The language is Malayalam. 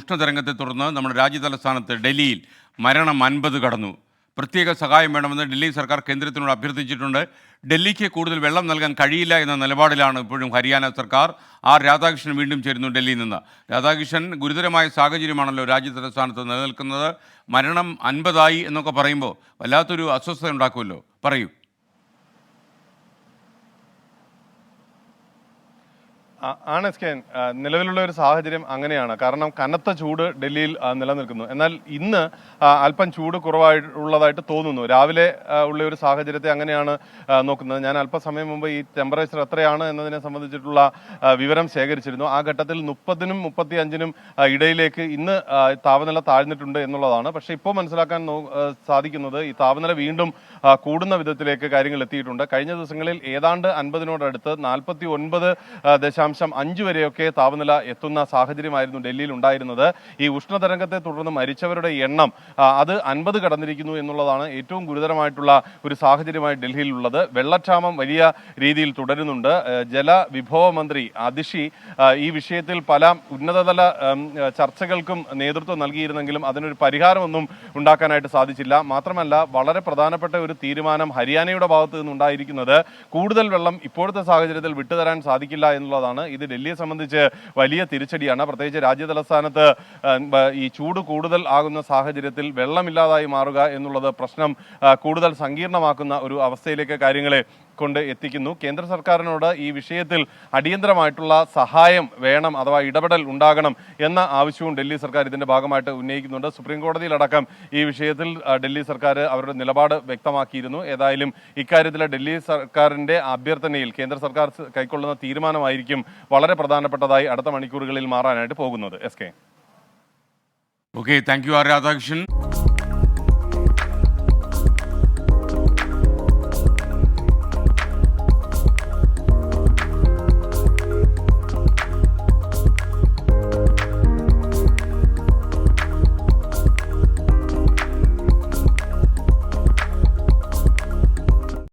ഉഷ്ണതരംഗത്തെ തുടർന്ന് നമ്മുടെ രാജ്യതലസ്ഥാനത്ത് ഡൽഹിയിൽ മരണം 50 കടന്നു. പ്രത്യേക സഹായം വേണമെന്ന് ഡൽഹി സർക്കാർ കേന്ദ്രത്തിനോട് അഭ്യർത്ഥിച്ചിട്ടുണ്ട്. ഡൽഹിക്ക് കൂടുതൽ വെള്ളം നൽകാൻ കഴിയില്ല എന്ന നിലപാടിലാണ് ഇപ്പോഴും ഹരിയാന സർക്കാർ. ആർ രാധാകൃഷ്ണൻ വീണ്ടും ചേരുന്നു ഡൽഹിയിൽ നിന്ന്. രാധാകൃഷ്ണൻ, ഗുരുതരമായ സാഹചര്യമാണല്ലോ രാജ്യതലസ്ഥാനത്ത് നിലനിൽക്കുന്നത്. മരണം 50 എന്നൊക്കെ പറയുമ്പോൾ വല്ലാത്തൊരു അസ്വസ്ഥത ഉണ്ടാക്കുമല്ലോ, പറയൂ. ആണെസ്കേൻ, നിലവിലുള്ള ഒരു സാഹചര്യം അങ്ങനെയാണ്. കാരണം കനത്ത ചൂട് ഡൽഹിയിൽ നിലനിൽക്കുന്നു. എന്നാൽ ഇന്ന് അല്പം ചൂട് കുറവായിട്ടുള്ളതായിട്ട് തോന്നുന്നു. രാവിലെ ഉള്ള ഒരു സാഹചര്യത്തെ അങ്ങനെയാണ് നോക്കുന്നത്. ഞാൻ അല്പസമയം മുമ്പ് ഈ ടെമ്പറേച്ചർ എത്രയാണ് എന്നതിനെ സംബന്ധിച്ചിട്ടുള്ള വിവരം ശേഖരിച്ചിരുന്നു. ആ ഘട്ടത്തിൽ 30-നും 35-നും ഇടയിലേക്ക് ഇന്ന് താപനില താഴ്ന്നിട്ടുണ്ട് എന്നുള്ളതാണ്. പക്ഷേ ഇപ്പോൾ മനസ്സിലാക്കാൻ സാധിക്കുന്നത് ഈ താപനില വീണ്ടും കൂടുന്ന വിധത്തിലേക്ക് കാര്യങ്ങൾ എത്തിയിട്ടുണ്ട്. കഴിഞ്ഞ ദിവസങ്ങളിൽ ഏതാണ്ട് 50-നോടടുത്ത് 49.5 വരെയൊക്കെ താപനില എത്തുന്ന സാഹചര്യമായിരുന്നു ഡൽഹിയിൽ ഉണ്ടായിരുന്നത്. ഈ ഉഷ്ണതരംഗത്തെ തുടർന്ന് മരിച്ചവരുടെ എണ്ണം അത് 50 കടന്നിരിക്കുന്നു എന്നുള്ളതാണ് ഏറ്റവും ഗുരുതരമായിട്ടുള്ള ഒരു സാഹചര്യമായി ഡൽഹിയിലുള്ളത്. വെള്ളക്ഷാമം വലിയ രീതിയിൽ തുടരുന്നുണ്ട്. ജലവിഭവ മന്ത്രി അതിഷി ഈ വിഷയത്തിൽ പല ഉന്നതതല ചർച്ചകൾക്കും നേതൃത്വം നൽകിയിരുന്നെങ്കിലും അതിനൊരു പരിഹാരമൊന്നും ഉണ്ടാക്കാനായിട്ട് സാധിച്ചില്ല. മാത്രമല്ല, വളരെ പ്രധാനപ്പെട്ട ഒരു തീരുമാനം ഹരിയാനയുടെ ഭാഗത്ത് നിന്നുണ്ടായിരിക്കുന്നത് കൂടുതൽ വെള്ളം ഇപ്പോഴത്തെ സാഹചര്യത്തിൽ വിട്ടുതരാൻ സാധിക്കില്ല എന്നുള്ളതാണ്. ഇത് ഡൽഹിയെ സംബന്ധിച്ച് വലിയ തിരിച്ചടിയാണ്. പ്രത്യേകിച്ച് രാജ്യതലസ്ഥാനത്ത് ഈ ചൂട് കൂടുതൽ ആകുന്ന സാഹചര്യത്തിൽ വെള്ളമില്ലാതായി മാറുക എന്നുള്ളത് പ്രശ്നം കൂടുതൽ സങ്കീർണമാക്കുന്ന ഒരു അവസ്ഥയിലേക്ക് കാര്യങ്ങളെ കൊണ്ട് എത്തിക്കുന്നു. കേന്ദ്ര സർക്കാരിനോട് ഈ വിഷയത്തിൽ അടിയന്തരമായിട്ടുള്ള സഹായം വേണം, അഥവാ ഇടപെടൽ ഉണ്ടാകണം എന്ന ആവശ്യവും ഡൽഹി സർക്കാർ ഇതിന്റെ ഭാഗമായിട്ട് ഉന്നയിക്കുന്നുണ്ട്. സുപ്രീം കോടതിയിലടക്കം ഈ വിഷയത്തിൽ ഡൽഹി സർക്കാർ അവരുടെ നിലപാട് വ്യക്തമാക്കിയിരുന്നു. ഏതായാലും ഇക്കാര്യത്തിലെ ഡൽഹി സർക്കാരിന്റെ അഭ്യർത്ഥനയിൽ കേന്ദ്ര സർക്കാർ കൈക്കൊള്ളുന്ന തീരുമാനമായിരിക്കും വളരെ പ്രധാനപ്പെട്ടതായി അടുത്ത മണിക്കൂറുകളിൽ മാറാനായിട്ട് പോകുന്നത്. S K. Okay, thank you are Radhakrishnan.